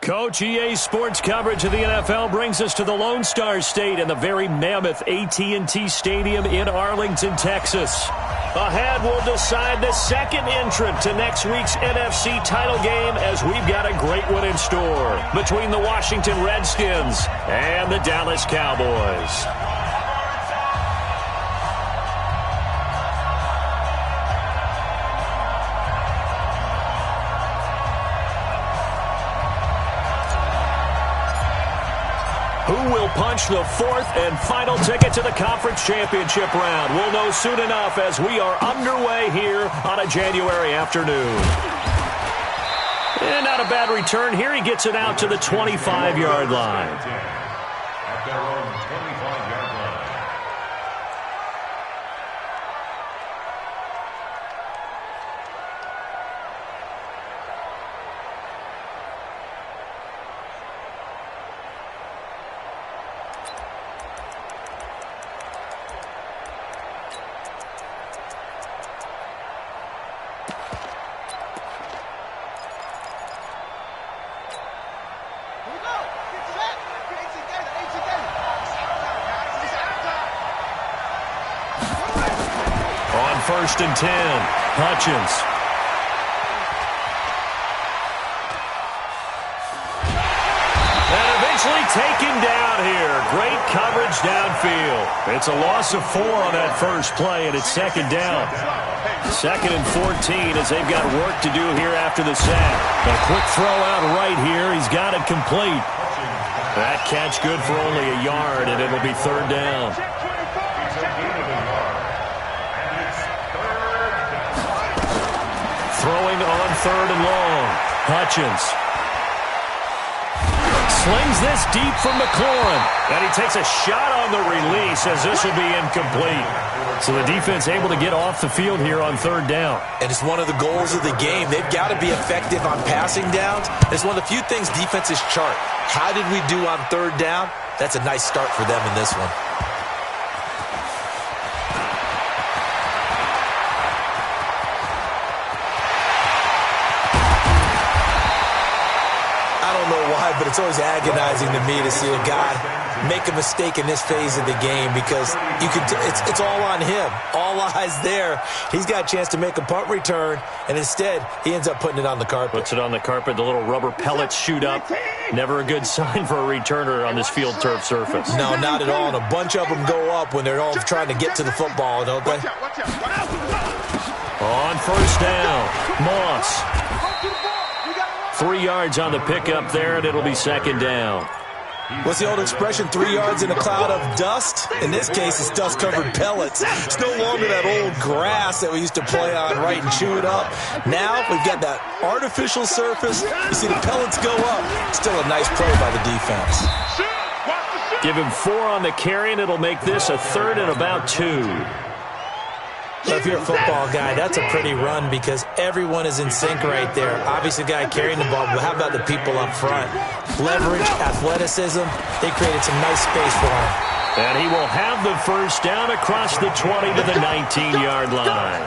Coach, EA Sports coverage of the NFL brings us to the Lone Star State and the very mammoth AT&T Stadium in Arlington, Texas. Ahead, we'll decide the second entrant to next week's NFC title game as we've got a great one in store between the Washington Redskins and the Dallas Cowboys. Who will punch the fourth and final ticket to the conference championship round? We'll know soon enough as we are underway here on a January afternoon. And not a bad return here. He gets it out to the 25-yard line. At their own 25-yard line. First and 10. Hutchins. And eventually taken down here. Great coverage downfield. It's a loss of 4 on that first play, and it's second down. Second and 14 as they've got work to do here after the sack. A quick throw out right here. He's got it complete. That catch good for only a yard, and it'll be third down. Throwing on third and long. Hutchins. Slings this deep from McLaurin. And he takes a shot on the release as this will be incomplete. So the defense able to get off the field here on third down. And it's one of the goals of the game. They've got to be effective on passing downs. It's one of the few things defenses chart. How did we do on third down? That's a nice start for them in this one. But it's always agonizing to me to see a guy make a mistake in this phase of the game because it's all on him. All eyes there. He's got a chance to make a punt return, and instead he ends up putting it on the carpet. Puts it on the carpet. The little rubber pellets shoot up. Never a good sign for a returner on this field turf surface. No, not at all. And a bunch of them go up when they're all trying to get to the football, don't they? On first down, Moss. 3 yards on the pickup there, and it'll be second down. What's the old expression, 3 yards in a cloud of dust? In this case, it's dust-covered pellets. It's no longer that old grass that we used to play on, right, and chew it up. Now we've got that artificial surface. You see the pellets go up. Still a nice play by the defense. Give him 4 on the carry, and it'll make this a third and about 2. So if you're a football guy, that's a pretty run because everyone is in sync right there. Obviously, the guy carrying the ball, but how about the people up front? Leverage, athleticism, they created some nice space for him. And he will have the first down across the 20 to the 19-yard line.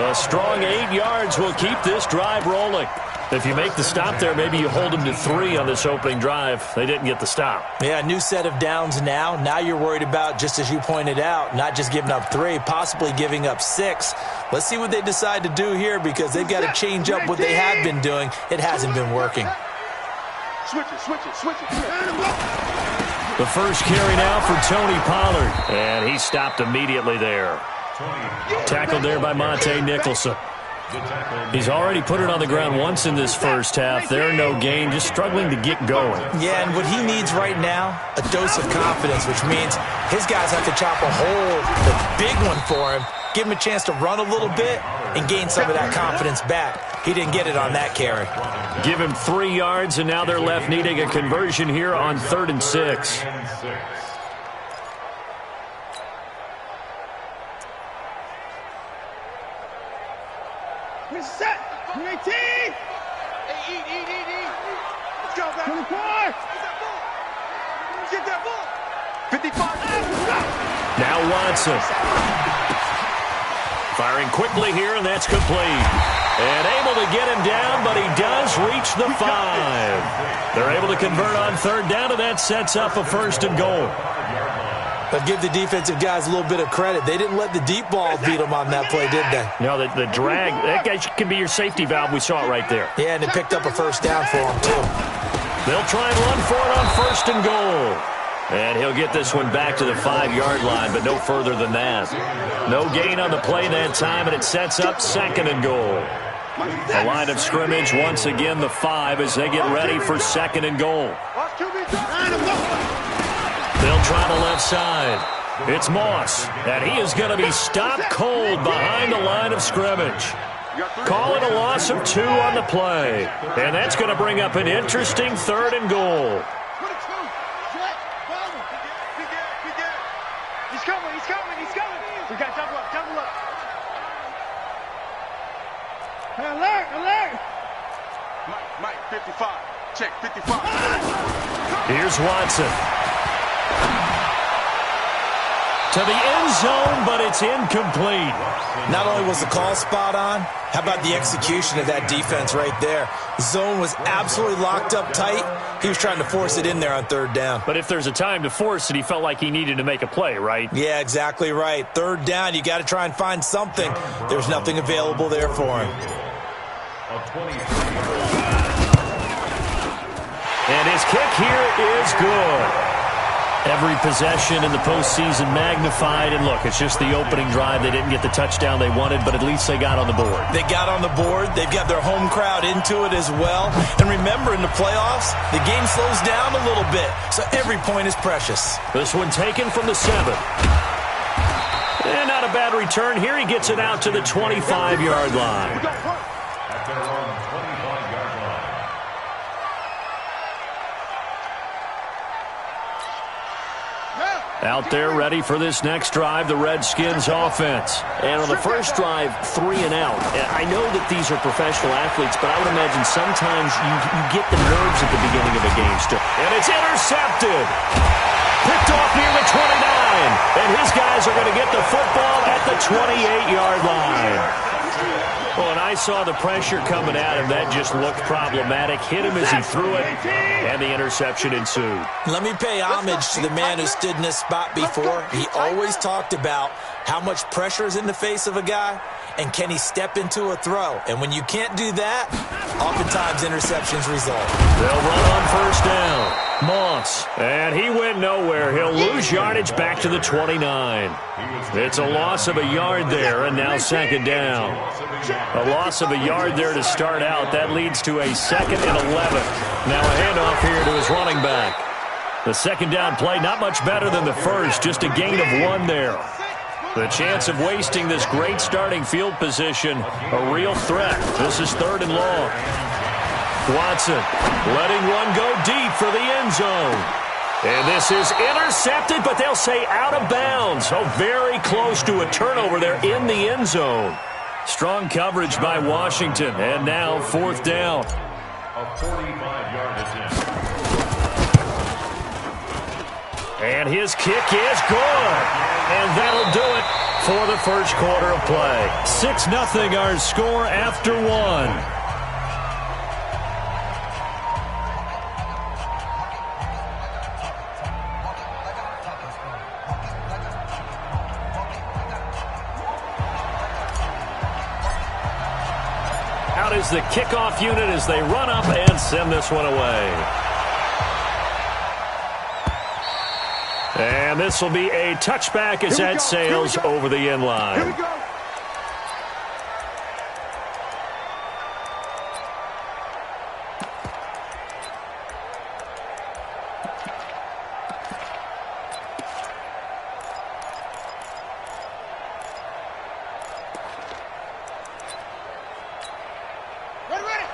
A strong 8 yards will keep this drive rolling. If you make the stop there, maybe you hold them to 3 on this opening drive. They didn't get the stop. Yeah, new set of downs now. Now you're worried about, just as you pointed out, not just giving up 3, possibly giving up 6. Let's see what they decide to do here because they've got to change up what they have been doing. It hasn't been working. Switch it. The first carry now for Tony Pollard. And he stopped immediately there. Tackled there by Monte Nicholson. He's already put it on the ground once in this first half. There, no gain, just struggling to get going. Yeah, and what he needs right now, a dose of confidence, which means his guys have to chop a hole, the big one for him, give him a chance to run a little bit and gain some of that confidence back. He didn't get it on that carry. Give him 3 yards, and now they're left needing a conversion here on 3rd and 6. We're set. 18. Hey, eat. Let's go, back. 24. Get that ball. 55. Now Watson. Firing quickly here, and that's complete. And able to get him down, but he does reach the 5. They're able to convert on third down, and that sets up a 1st and goal. But give the defensive guys a little bit of credit. They didn't let the deep ball beat them on that play, did they? No, the drag, that guy can be your safety valve. We saw it right there. Yeah, and it picked up a 1st down for them, too. They'll try and run for it on 1st and goal. And he'll get this one back to the 5-yard line, but no further than that. No gain on the play that time, and it sets up 2nd and goal. The line of scrimmage, once again, the 5 as they get ready for 2nd and goal. They'll try the left side. It's Moss, and he is going to be stopped cold behind the line of scrimmage. Call it a loss of 2 on the play. And that's going to bring up an interesting 3rd and goal. He's coming. We got double up. Alert. Mike, 55. Check, 55. Here's Watson. To the end zone, but it's incomplete. Not only was the call spot on, how about the execution of that defense right there? Zone was absolutely locked up tight. He was trying to force it in there on 3rd down. But if there's a time to force it, he felt like he needed to make a play, right? Yeah, exactly right. 3rd down, you got to try and find something. There's nothing available there for him. And his kick here is good. Every possession in the postseason magnified. And look, it's just the opening drive. They didn't get the touchdown they wanted, but at least they got on the board. They got on the board. They've got their home crowd into it as well. And remember, in the playoffs, the game slows down a little bit, so every point is precious. This one taken from the 7. And not a bad return here. He gets it out to the 25-yard line. At their own 25-yard line. Out there ready for this next drive, the Redskins offense. And on the first drive, 3 and out. I know that these are professional athletes, but I would imagine sometimes you get the nerves at the beginning of a game still. And it's intercepted. Picked off near the 29. And his guys are going to get the football at the 28-yard line. Well, and I saw the pressure coming at him. That just looked problematic. Hit him as he threw it, and the interception ensued. Let me pay homage to the man who stood in this spot before. He always talked about how much pressure is in the face of a guy, and can he step into a throw. And when you can't do that, oftentimes interceptions result. They'll run on 1st down. Moss, and he went nowhere. He'll lose yardage back to the 29. It's a loss of a yard there, and now 2nd down. A loss of a yard there to start out. That leads to a 2nd and 11. Now a handoff here to his running back. The 2nd down play, not much better than the first, just a gain of 1 there. The chance of wasting this great starting field position, a real threat. This is 3rd and long. Watson letting one go deep for the end zone. And this is intercepted, but they'll say out of bounds. Oh, very close to a turnover there in the end zone. Strong coverage by Washington. And now 4th down. A 45-yard attempt. And his kick is good. And that'll do it for the first quarter of play. 6-0 our score after 1. Out is the kickoff unit as they run up and send this one away. And this will be a touchback as that sails over the end line. Here we go.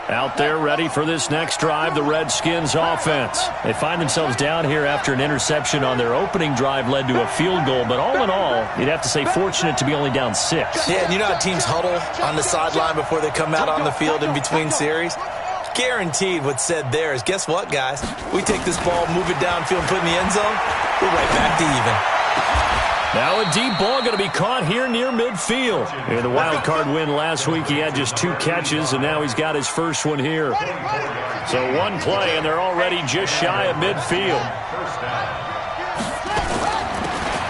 Out there ready for this next drive, the Redskins offense. They find themselves down here after an interception on their opening drive led to a field goal. But all in all, you'd have to say fortunate to be only down 6. Yeah, and you know how teams huddle on the sideline before they come out on the field in between series? Guaranteed what's said there is, guess what, guys? We take this ball, move it downfield, put it in the end zone, we're right back to even. Now a deep ball going to be caught here near midfield. In the wild card win last week, he had just 2 catches, and now he's got his first one here. So 1 play, and they're already just shy of midfield.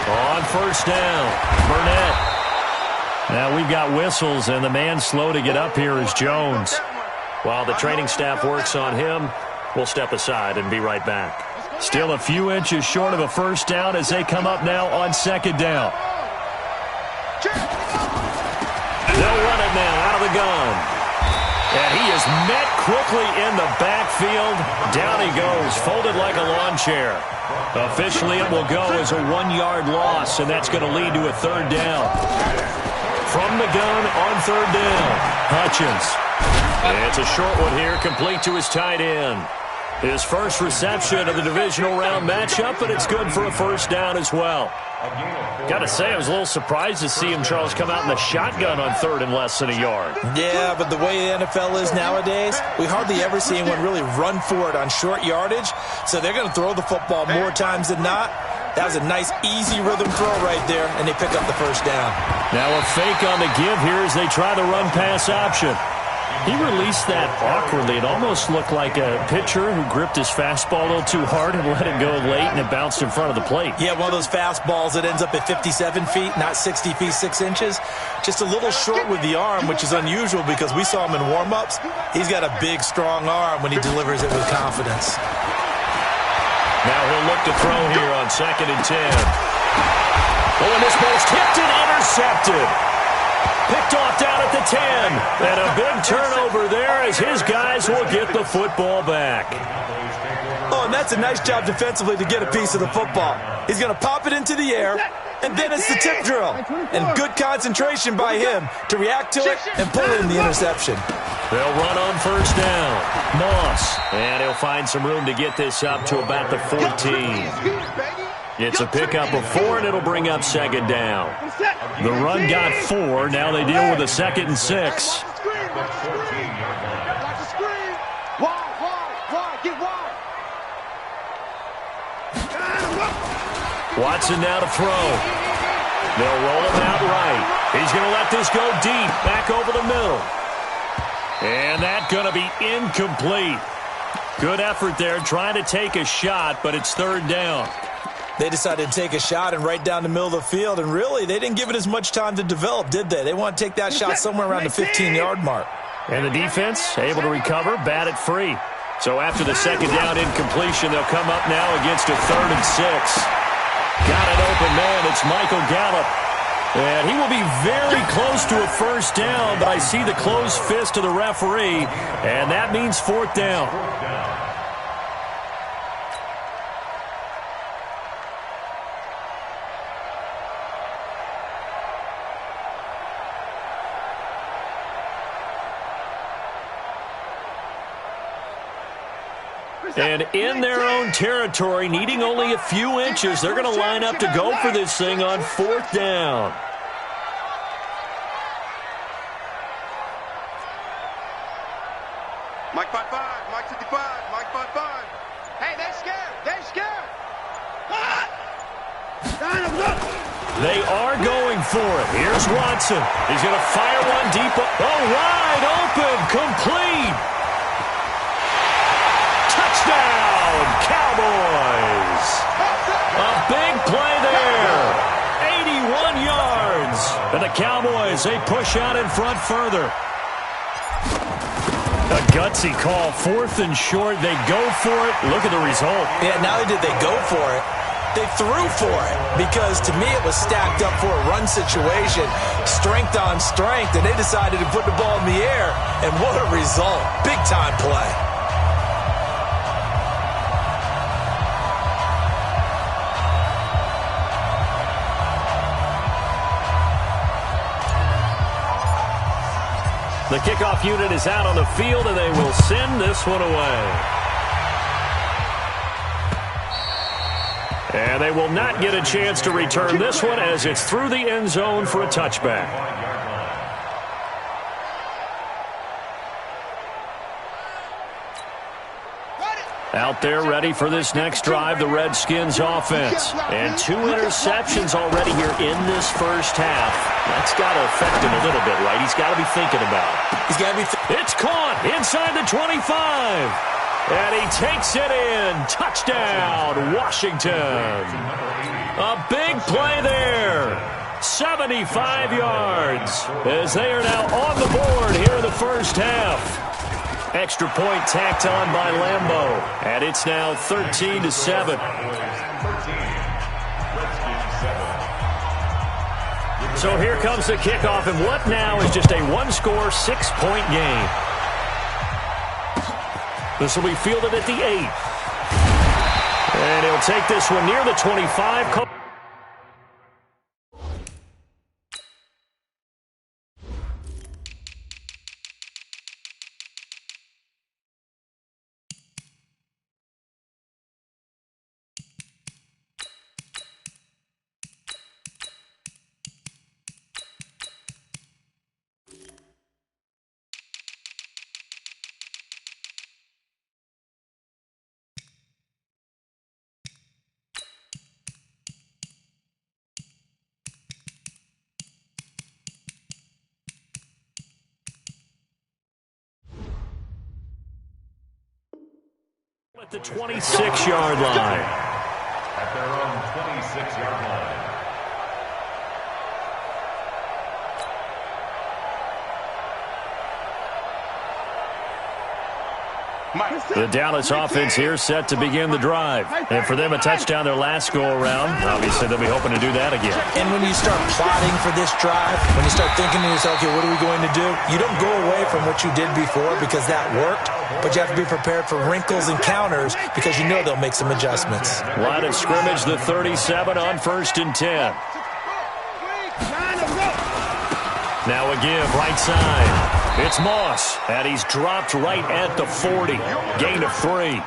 On first down, Burnett. Now we've got whistles, and the man slow to get up here is Jones. While the training staff works on him, we'll step aside and be right back. Still a few inches short of a first down as they come up now on second down. They'll run it now out of the gun. And he is met quickly in the backfield. Down he goes, folded like a lawn chair. Officially, it will go as a 1-yard loss, and that's going to lead to a third down. From the gun on third down, Hutchins. It's a short one here, complete to his tight end. His first reception of the divisional round matchup, but it's good for a first down as well. Got to say, I was a little surprised to see him, Charles, come out in the shotgun on third and less than a yard. Yeah, but the way the NFL is nowadays, we hardly ever see anyone really run for it on short yardage. So they're going to throw the football more times than not. That was a nice, easy rhythm throw right there, and they pick up the first down. Now a fake on the give here as they try the run-pass option. He released that awkwardly. It almost looked like a pitcher who gripped his fastball a little too hard and let it go late, and it bounced in front of the plate. Yeah, one of those fastballs that ends up at 57 feet, not 60 feet, 6 inches. Just a little short with the arm, which is unusual because we saw him in warm-ups. He's got a big, strong arm when he delivers it with confidence. Now he'll look to throw here on 2nd and 10. Oh, and this ball's tipped and intercepted. Picked off down at the 10. And a big turnover there as his guys will get the football back. Oh, and that's a nice job defensively to get a piece of the football. He's going to pop it into the air, and then it's the tip drill. And good concentration by him to react to it and pull in the interception. They'll run on first down. Moss. And he'll find some room to get this up to about the 14. It's a pickup of 4, and it'll bring up second down. The run got 4. Now they deal with a 2nd and 6. Watson now to throw. They'll roll him out right. He's going to let this go deep, back over the middle. And that's going to be incomplete. Good effort there, trying to take a shot, but it's third down. They decided to take a shot and right down the middle of the field, and really, they didn't give it as much time to develop, did they? They want to take that shot somewhere around the 15-yard mark. And the defense able to recover, bat it free. So after the second down incompletion, they'll come up now against a 3rd and 6. Got an open man. It's Michael Gallup. And he will be very close to a first down, but I see the closed fist of the referee, and that means 4th down. And in their own territory, needing only a few inches, they're going to line up to go for this thing on 4th down. Mike 5-5, Mike 55, Mike 5-5. Hey, they're scared. They're scared. They are going for it. Here's Watson. He's going to fire one deep. Oh, wide open. Complete. Touchdown, Cowboys. A big play there. 81 yards. And the Cowboys, they push out in front further. A gutsy call, 4th and short. They go for it. Look at the result. Yeah, not only did they go for it, they threw for it because, to me, it was stacked up for a run situation, strength on strength, and they decided to put the ball in the air, and what a result. Big-time play. The kickoff unit is out on the field, and they will send this one away. And they will not get a chance to return this one as it's through the end zone for a touchback. Out there ready for this next drive, the Redskins offense. And 2 interceptions already here in this first half. That's got to affect him a little bit, right? He's got to be thinking about it. He's got to be. It's caught inside the 25. And he takes it in. Touchdown, Washington. A big play there. 75 yards as they are now on the board here in the first half. Extra point tacked on by Lambeau. And it's now 13-7. So here comes the kickoff, and what now is just a one-score, 6-point game. This will be fielded at the 8. And he'll take this one near the 25. At the 26-yard line. At their own 26-yard line. The Dallas offense here set to begin the drive. And for them, a touchdown their last go-around. Obviously, they'll be hoping to do that again. And when you start plotting for this drive, when you start thinking to yourself, okay, what are we going to do? You don't go away from what you did before because that worked, but you have to be prepared for wrinkles and counters because you know they'll make some adjustments. Line of scrimmage, the 37 on 1st and 10. Now a give, right side. It's Moss, and he's dropped right at the 40. Gain of 3.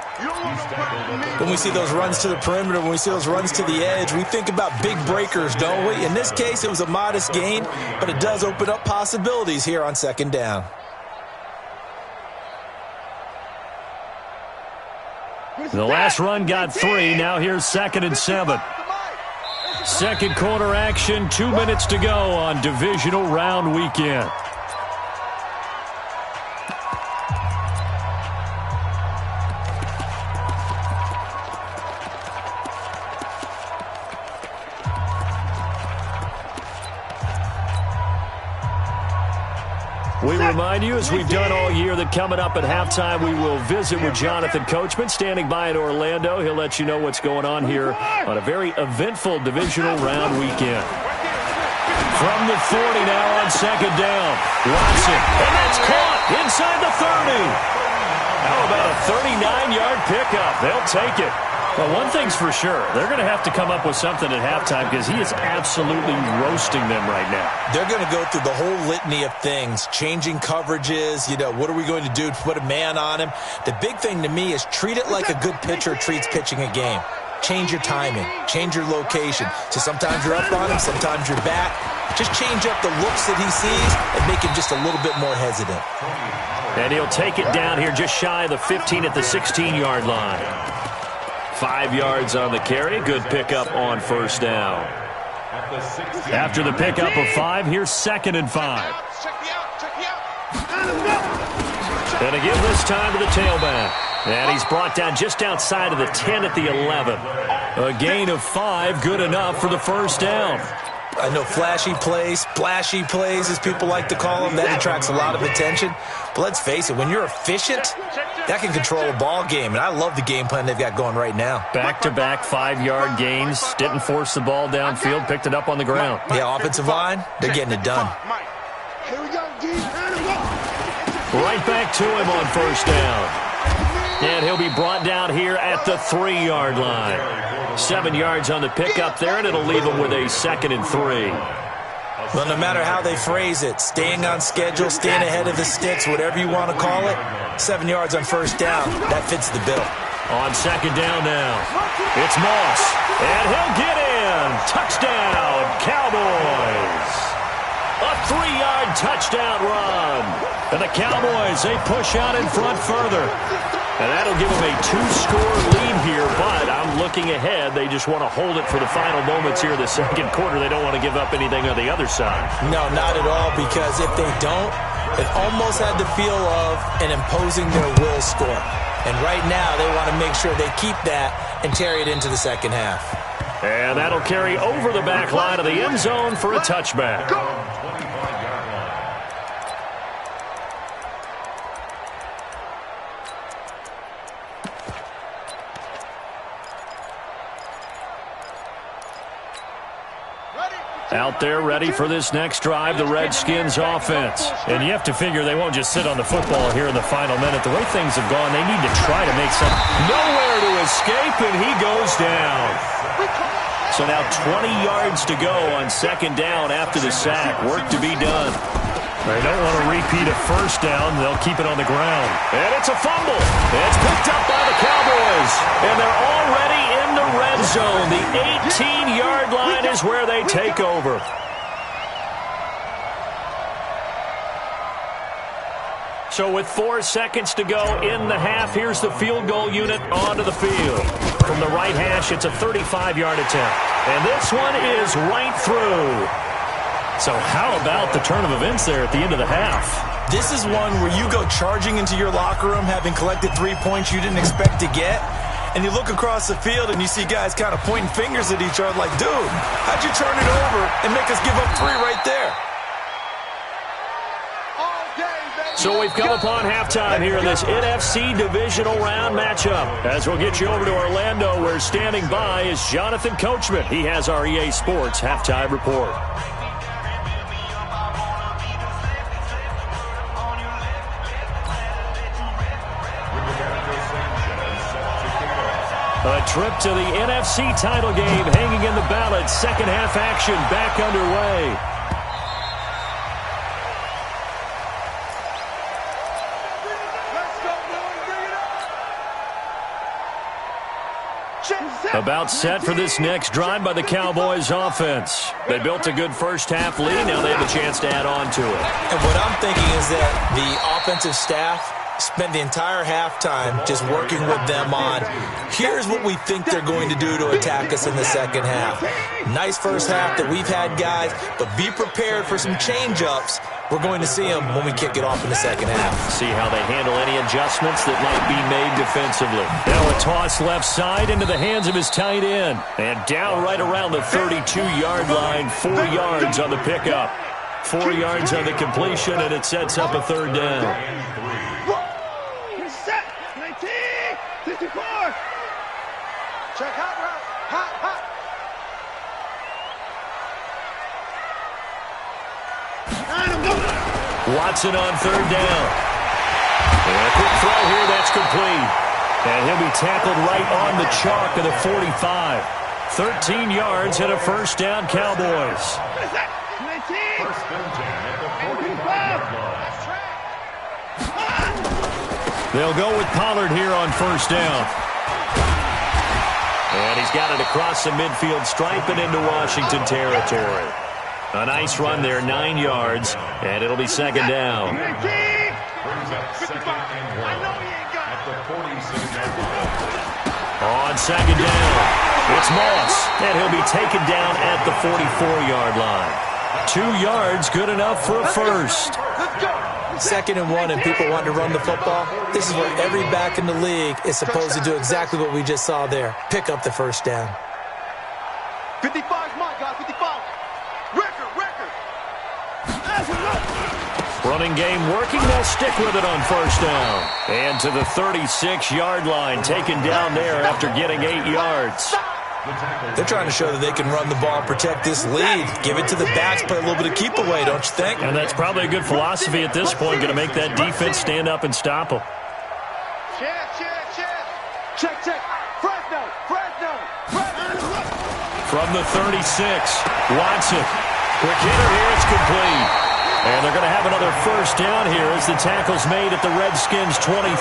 When we see those runs to the perimeter, when we see those runs to the edge, we think about big breakers, don't we? In this case, it was a modest gain, but it does open up possibilities here on 2nd down. The last run got 3. Now here's 2nd and 7. Second quarter action, 2 minutes to go on divisional round weekend. We remind you, as we've done all year, that coming up at halftime, we will visit with Jonathan Coachman, standing by in Orlando. He'll let you know what's going on here on a very eventful divisional round weekend. From the 40 now on 2nd down. Watson, and that's caught inside the 30. How about a 39-yard pickup? They'll take it. Well, one thing's for sure. They're going to have to come up with something at halftime because he is absolutely roasting them right now. They're going to go through the whole litany of things, changing coverages, what are we going to do to put a man on him? The big thing to me is treat it like a good pitcher treats pitching a game. Change your timing, change your location. So sometimes you're up on him, sometimes you're back. Just change up the looks that he sees and make him just a little bit more hesitant. And he'll take it down here just shy of the 15 at the 16-yard line. 5 yards on the carry. Good pickup on 1st down. After the pickup of 5, here's 2nd and 5. And again this time to the tailback. And he's brought down just outside of the 10 at the 11. A gain of 5, good enough for the 1st down. I know flashy plays, splashy plays, as people like to call them, that attracts a lot of attention. But let's face it, when you're efficient, that can control a ball game. And I love the game plan they've got going right now. Back-to-back 5-yard gains. Didn't force the ball downfield. Picked it up on the ground. Yeah, offensive line, they're getting it done. Right back to him on 1st down. And he'll be brought down here at the 3-yard line. 7 yards on the pickup there, and it'll leave him with a 2nd and 3. Well, no matter how they phrase it, staying on schedule, staying ahead of the sticks, whatever you want to call it, 7 yards on 1st down, that fits the bill. On 2nd down now, it's Moss, and he'll get in. Touchdown, Cowboys. A 3-yard touchdown run. And the Cowboys, they push out in front further. And that'll give them a 2-score lead here, but I'm looking ahead. They just want to hold it for the final moments here in the second quarter. They don't want to give up anything on the other side. No, not at all, because if they don't, it almost had the feel of an imposing their will score. And right now, they want to make sure they keep that and carry it into the second half. And that'll carry over the back line of the end zone for a touchback. Out there ready for this next drive, the Redskins offense. And you have to figure they won't just sit on the football here in the final minute. The way things have gone, they need to try to make some. Nowhere to escape, and he goes down. So now 20 yards to go on second down after the sack. Work to be done. They don't want to repeat a first down. They'll keep it on the ground. And it's a fumble. It's picked up by the Cowboys. And they're already in the red zone. The 18-yard line is where they take over. So with 4 seconds to go in the half, here's the field goal unit onto the field. From the right hash, it's a 35-yard attempt. And this one is right through. So how about the turn of events there at the end of the half? This is one where you go charging into your locker room having collected 3 points you didn't expect to get, and you look across the field and you see guys kind of pointing fingers at each other like, dude, how'd you turn it over and make us give up 3 right there? So we've come upon halftime here in this NFC divisional round matchup. As we'll get you over to Orlando, where standing by is Jonathan Coachman. He has our EA Sports halftime report. A trip to the NFC title game hanging in the balance. Second half action back underway. About set for this next drive by the Cowboys offense. They built a good first half lead. Now they have a chance to add on to it. And what I'm thinking is that the offensive staff spent the entire halftime just working with them on, here's what we think they're going to do to attack us in the second half. Nice first half that we've had, guys, but be prepared for some change-ups. We're going to see them when we kick it off in the second half. See how they handle any adjustments that might be made defensively. Now a toss left side into the hands of his tight end. And down right around the 32-yard line, 4 yards on the pickup. 4 yards on the completion, and it sets up a third down. Check hot route. Hot. Watson on third down. And a quick throw here, that's complete. And he'll be tackled right on the chalk of the 45. 13 yards and a first down, Cowboys. First and 10 at the 45-yard line. They'll go with Pollard here on first down. And he's got it across the midfield stripe and into Washington territory. A nice run there, 9 yards, and it'll be second down. Brings up second and 1 at the 46-yard line. On second down, it's Moss, and he'll be taken down at the 44-yard line. 2 yards, good enough for a first. Second and 1 and people want to run the football. This is where every back in the league is supposed to do exactly what we just saw there. Pick up the first down. 55 my guy, 55. Record. Running game working, they'll stick with it on first down. And to the 36-yard line, taken down there after getting 8 yards. They're trying to show that they can run the ball, protect this lead. Give it to the backs, play a little bit of keep away, don't you think? And that's probably a good philosophy at this point, going to make that defense stand up and stop them. Check. Fresno. From the 36, Watson. Quick hitter here, it's complete. And they're going to have another first down here as the tackle's made at the Redskins' 23.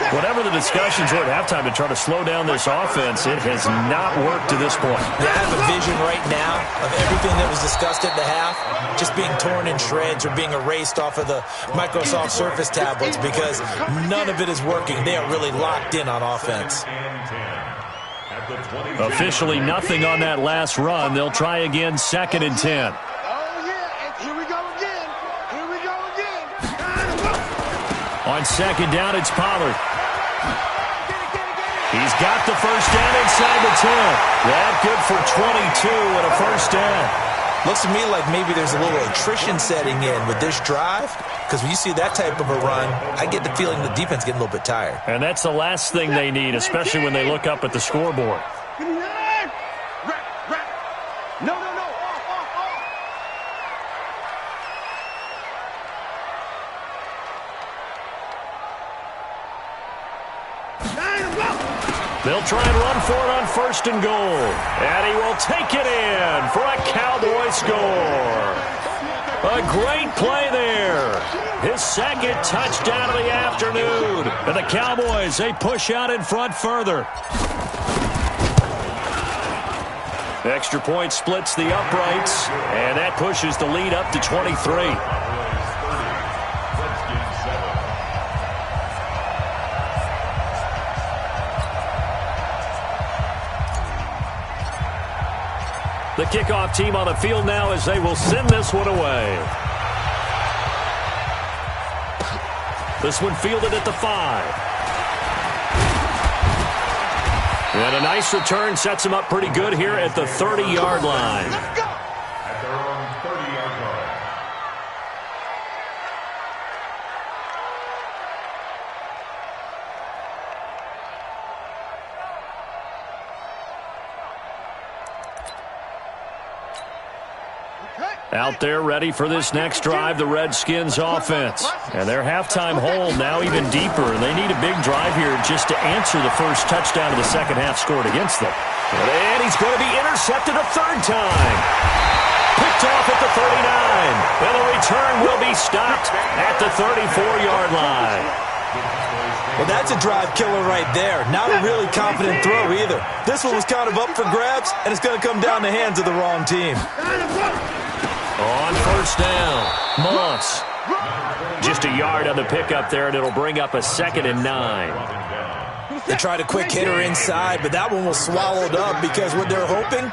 Whatever the discussions were at halftime to try to slow down this offense, it has not worked to this point. I have a vision right now of everything that was discussed at the half just being torn in shreds or being erased off of the Microsoft Surface tablets because none of it is working. They are really locked in on offense. Officially nothing on that last run. They'll try again, 2nd and 10. On 2nd down, it's Pollard. He's got the first down inside the 10. That good for 22 and a first down. Looks to me like maybe there's a little attrition setting in with this drive, because when you see that type of a run, I get the feeling the defense getting a little bit tired. And that's the last thing they need, especially when they look up at the scoreboard. They'll try and run for it on 1st and goal. And he will take it in for a Cowboy score. A great play there. His 2nd touchdown of the afternoon. And the Cowboys, they push out in front further. Extra point splits the uprights. And that pushes the lead up to 23. The kickoff team on the field now as they will send this one away. This one fielded at the 5. And a nice return sets him up pretty good here at the 30-yard line. At their own 30-yard line. Out there ready for this next drive, the Redskins offense. And their halftime hole now even deeper. And they need a big drive here just to answer the first touchdown of the second half scored against them. And he's going to be intercepted a 3rd time. Picked off at the 39. And the return will be stopped at the 34-yard line. Well, that's a drive killer right there. Not a really confident throw either. This one was kind of up for grabs, and it's going to come down the hands of the wrong team. On 1st down, Moss. Just a yard on the pickup there, and it'll bring up a 2nd and 9. They tried a quick hitter inside, but that one was swallowed up because what they're hoping,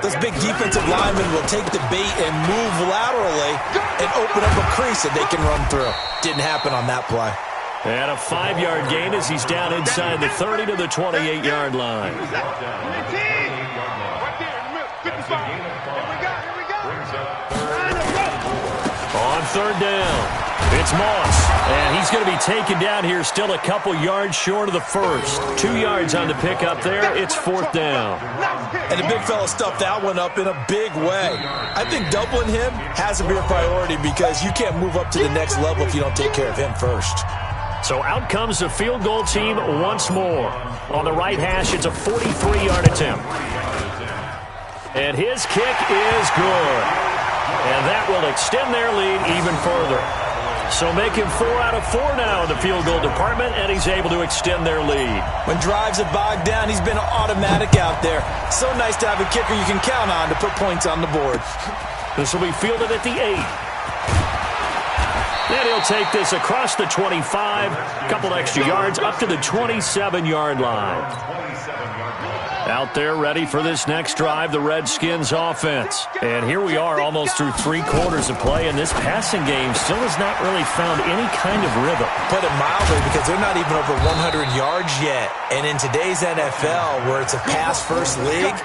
those big defensive linemen will take the bait and move laterally and open up a crease that they can run through. Didn't happen on that play. And a 5-yard gain as he's down inside the 30 to the 28-yard line. On 3rd down, it's Moss. And he's going to be taken down here still a couple yards short of the first. 2 yards on the pickup there. It's 4th down. And the big fella stuffed that one up in a big way. I think doubling him has to be a priority because you can't move up to the next level if you don't take care of him first. So out comes the field goal team once more. On the right hash, it's a 43-yard attempt. And his kick is good. And that will extend their lead even further. So making 4 out of 4 now in the field goal department, and he's able to extend their lead. When drives have bogged down, he's been automatic out there. So nice to have a kicker you can count on to put points on the board. This will be fielded at the 8. Then he'll take this across the 25, a couple extra yards up to the 27-yard line. Out there ready for this next drive, the Redskins offense. And here we are almost through 3 quarters of play, and this passing game still has not really found any kind of rhythm. Put it mildly, because they're not even over 100 yards yet. And in today's NFL, where it's a pass-first league,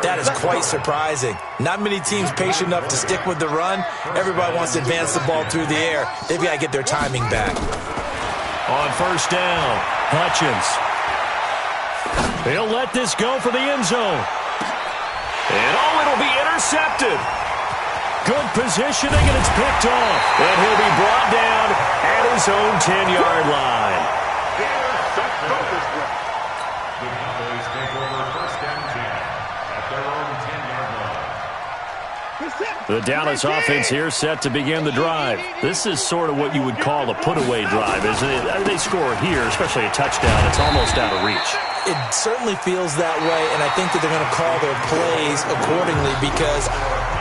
that is quite surprising. Not many teams patient enough to stick with the run. Everybody wants to advance the ball through the air. They've got to get their timing back. On 1st down, Hutchins. He'll let this go for the end zone. And it'll be intercepted. Good positioning, and it's picked off. And he'll be brought down at his own 10-yard line. The Cowboys take over 1st and 10 at their own 10-yard line. The Dallas offense here set to begin the drive. This is sort of what you would call a put-away drive, isn't it? They score here, especially a touchdown. It's almost out of reach. It certainly feels that way, and I think that they're going to call their plays accordingly because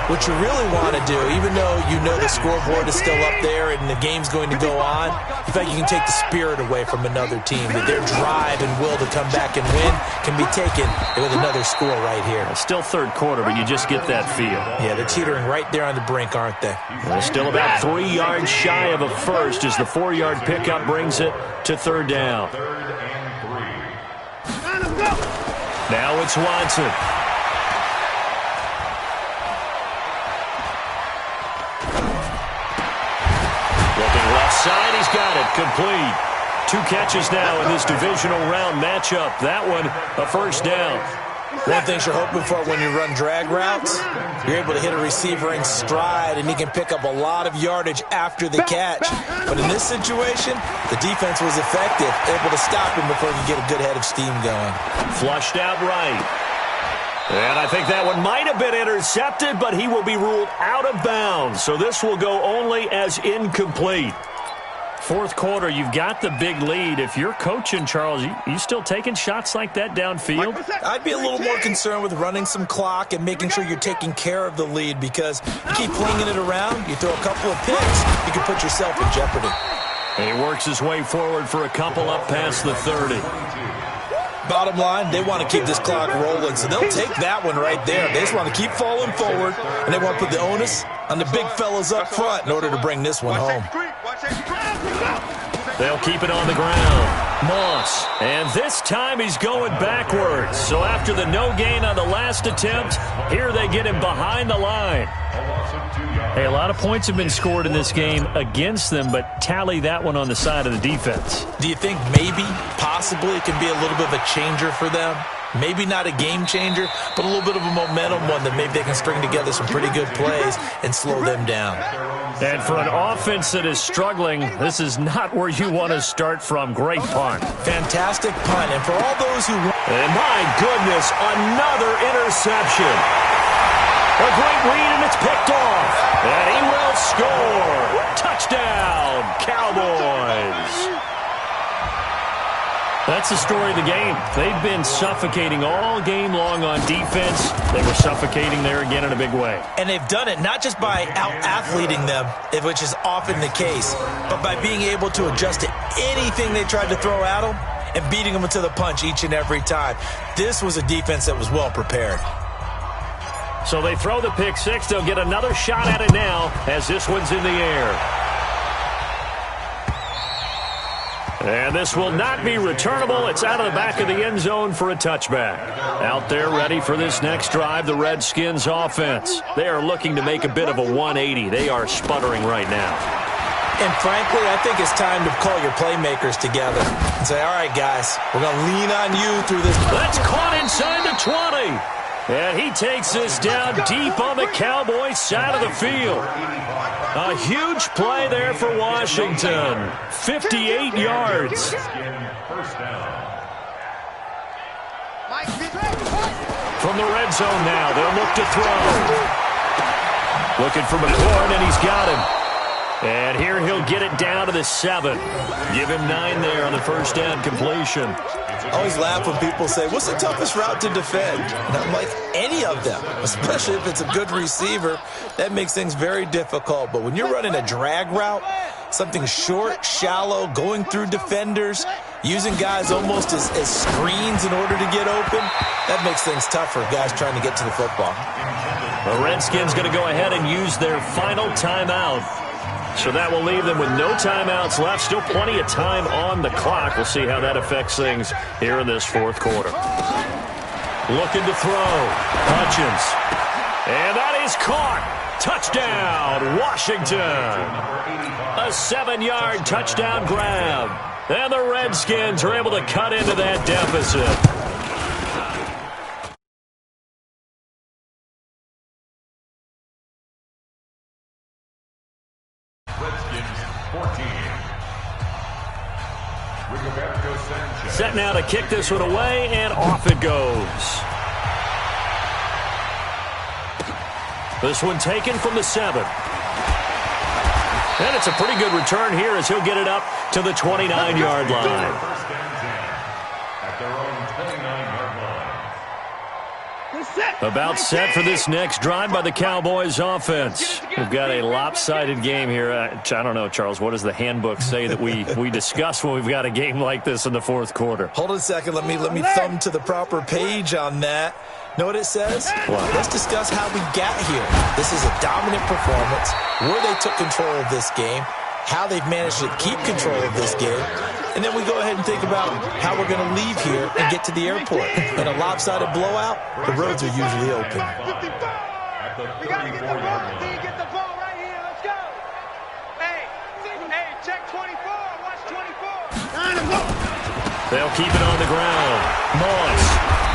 what you really want to do, even though you know the scoreboard is still up there and the game's going to go on, in fact, you can take the spirit away from another team. That their drive and will to come back and win can be taken with another score right here. It's still third quarter, but you just get that feel. Yeah, they're teetering right there on the brink, aren't they? They're still about 3 yards shy of a first as the 4-yard pickup brings it to third down. Now it's Watson. Looking left side, he's got it, complete. 2 catches now in this divisional round matchup. That one, a first down. One thing you're hoping for when you run drag routes, you're able to hit a receiver in stride, and he can pick up a lot of yardage after the catch. But in this situation, the defense was effective, able to stop him before he could get a good head of steam going. Flushed out right. And I think that one might have been intercepted, but he will be ruled out of bounds. So this will go only as incomplete. Fourth quarter, you've got the big lead. If you're coaching, Charles, you still taking shots like that downfield? I'd be a little more concerned with running some clock and making sure you're taking care of the lead because you keep flinging it around, you throw a couple of picks, you can put yourself in jeopardy. And he works his way forward for a couple up past the 30. Bottom line, they want to keep this clock rolling, so they'll take that one right there. They just want to keep falling forward, and they want to put the onus on the big fellas up front in order to bring this one home. They'll keep it on the ground. Moss. And this time he's going backwards. So after the no gain on the last attempt, here they get him behind the line. Hey, a lot of points have been scored in this game against them, but tally that one on the side of the defense. Do you think maybe, possibly, it can be a little bit of a changer for them? Maybe not a game changer, but a little bit of a momentum one that maybe they can string together some pretty good plays and slow them down. And for an offense that is struggling, this is not where you want to start from. Great punt. Fantastic punt. And for all those who... And my goodness, another interception. A great read, and it's picked off. And he will score. Touchdown, Cowboys. That's the story of the game. They've been suffocating all game long on defense. They were suffocating there again in a big way. And they've done it not just by out-athleting them, which is often the case, but by being able to adjust to anything they tried to throw at them and beating them to the punch each and every time. This was a defense that was well prepared. So they throw the pick six. They'll get another shot at it now as this one's in the air. And this will not be returnable. It's out of the back of the end zone for a touchback. Out there ready for this next drive, the Redskins offense. They are looking to make a bit of a 180. They are sputtering right now. And frankly, I think it's time to call your playmakers together and say, all right, guys, we're going to lean on you through this. That's caught inside the 20. And he takes this down deep on the Cowboys side of the field. A huge play there for Washington. 58 yards. From the red zone now, they'll look to throw. Looking for McLaurin, and he's got him. And here he'll get it down to the 7. Give him 9 there on the first down completion. I always laugh when people say, what's the toughest route to defend? And I'm like, any of them, especially if it's a good receiver. That makes things very difficult. But when you're running a drag route, something short, shallow, going through defenders, using guys almost as screens in order to get open, that makes things tough for guys trying to get to the football. The Redskins going to go ahead and use their final timeout. So that will leave them with no timeouts left. Still plenty of time on the clock. We'll see how that affects things here in this fourth quarter. Looking to throw. Hutchins. And that is caught. Touchdown, Washington. A 7-yard touchdown grab. And the Redskins are able to cut into that deficit. Set now to kick this one away, and off it goes. This one taken from the 7. And it's a pretty good return here as he'll get it up to the 29-yard line. First and 10 at their own 29-yard line. About set for this next drive by the Cowboys offense. We've got a lopsided game here. I don't know, Charles, what does the handbook say that we discuss when we've got a game like this in the fourth quarter? Hold on a second. Let me thumb to the proper page on that. Know what it says? What? Let's discuss how we got here. This is a dominant performance, where they took control of this game, how they've managed to keep control of this game, and then we go ahead and think about how we're going to leave here and get to the airport. In a lopsided blowout, the roads are usually open. We got to get the ball. D, get the ball right here. Let's go. Hey, check 24. Watch 24. They'll keep it on the ground. Moss.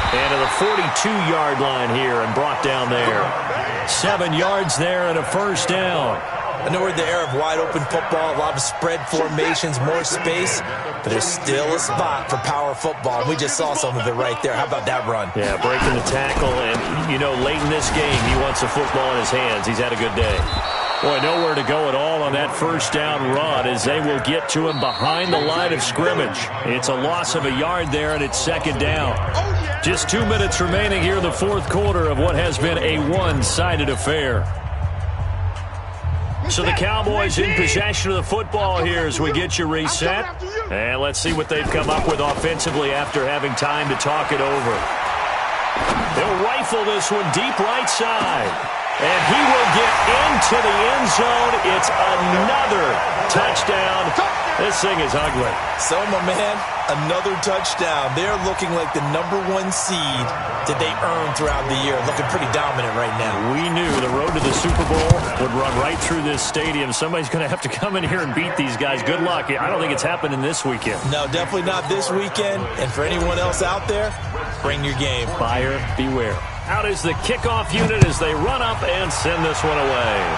And to the 42-yard line here and brought down there. 7 yards there and a first down. I know we're in the era of wide-open football, a lot of spread formations, more space, but there's still a spot for power football. And we just saw some of it right there. How about that run? Yeah, breaking the tackle, and, you know, late in this game, he wants the football in his hands. He's had a good day. Boy, nowhere to go at all on that first down run as they will get to him behind the line of scrimmage. It's a loss of a yard there, and it's second down. Just 2 minutes remaining here in the fourth quarter of what has been a one-sided affair. So the Cowboys in possession of the football here as we get you reset. And let's see what they've come up with offensively after having time to talk it over. They'll rifle this one deep right side. And he will get into the end zone. It's another touchdown. This thing is ugly. So, my man, another touchdown. They're looking like the #1 seed that they earned throughout the year. Looking pretty dominant right now. We knew the road to the Super Bowl would run right through this stadium. Somebody's going to have to come in here and beat these guys. Good luck. I don't think it's happening this weekend. No, definitely not this weekend. And for anyone else out there, bring your game. Buyer beware. Out is the kickoff unit as they run up and send this one away.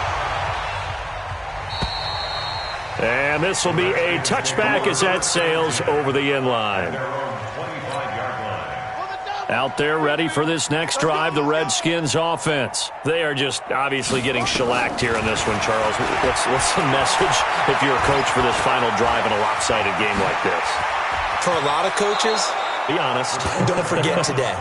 And this will be a touchback as that sails over the end line. Out there ready for this next drive, the Redskins offense. They are just obviously getting shellacked here in this one, Charles. What's the message if you're a coach for this final drive in a lopsided game like this? For a lot of coaches, be honest. Don't forget today.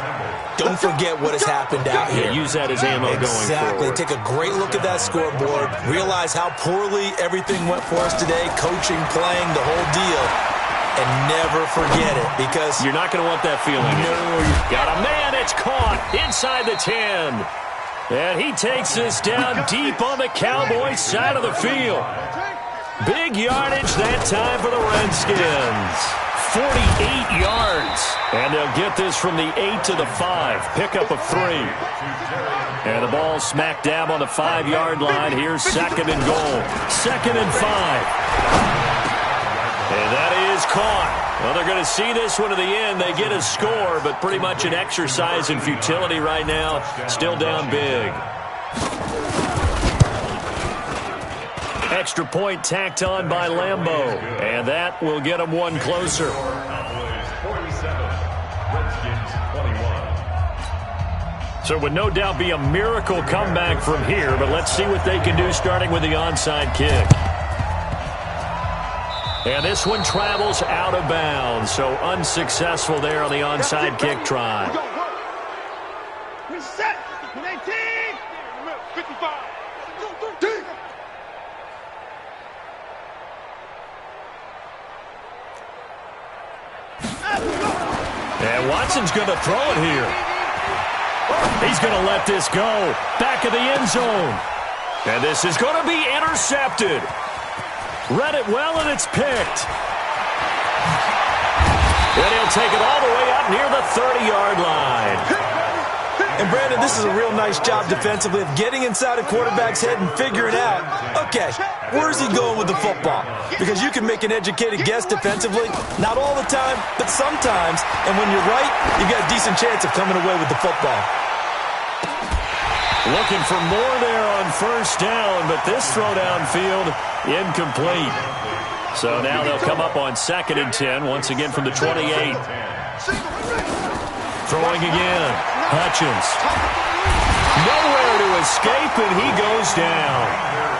Don't forget what has happened out here. Yeah, use that as ammo going forward. Take a great look at that scoreboard. Realize how poorly everything went for us today. Coaching, playing, the whole deal. And never forget it because you're not going to want that feeling. No. Got a man. It's caught inside the 10. And he takes this down deep on the Cowboys side of the field. Big yardage that time for the Redskins. 48 yards. And they'll get this from the 8 to the 5. Pickup of 3. And the ball smack dab on the 5-yard line. Here's second and goal. 2nd and 5. And that is caught. Well, they're going to see this one to the end. They get a score, but pretty much an exercise in futility right now. Still down big. Extra point tacked on by Lambeau. And that will get them one closer. So it would no doubt be a miracle comeback from here, but let's see what they can do starting with the onside kick. And this one travels out of bounds, so unsuccessful there on the onside kick try. Reset. 19. 55. And Watson's going to throw it here. He's going to let this go. Back of the end zone. And this is going to be intercepted. Read it well, and it's picked. And he'll take it all the way up near the 30-yard line. And, Brandon, this is a real nice job defensively of getting inside a quarterback's head and figuring out, okay, where's he going with the football? Because you can make an educated guess defensively, not all the time, but sometimes. And when you're right, you've got a decent chance of coming away with the football. Looking for more there on first down, but this throw downfield incomplete. So now they'll come up on 2nd and 10, once again from the 28. Throwing again. Hutchins. Nowhere to to escape, and he goes down.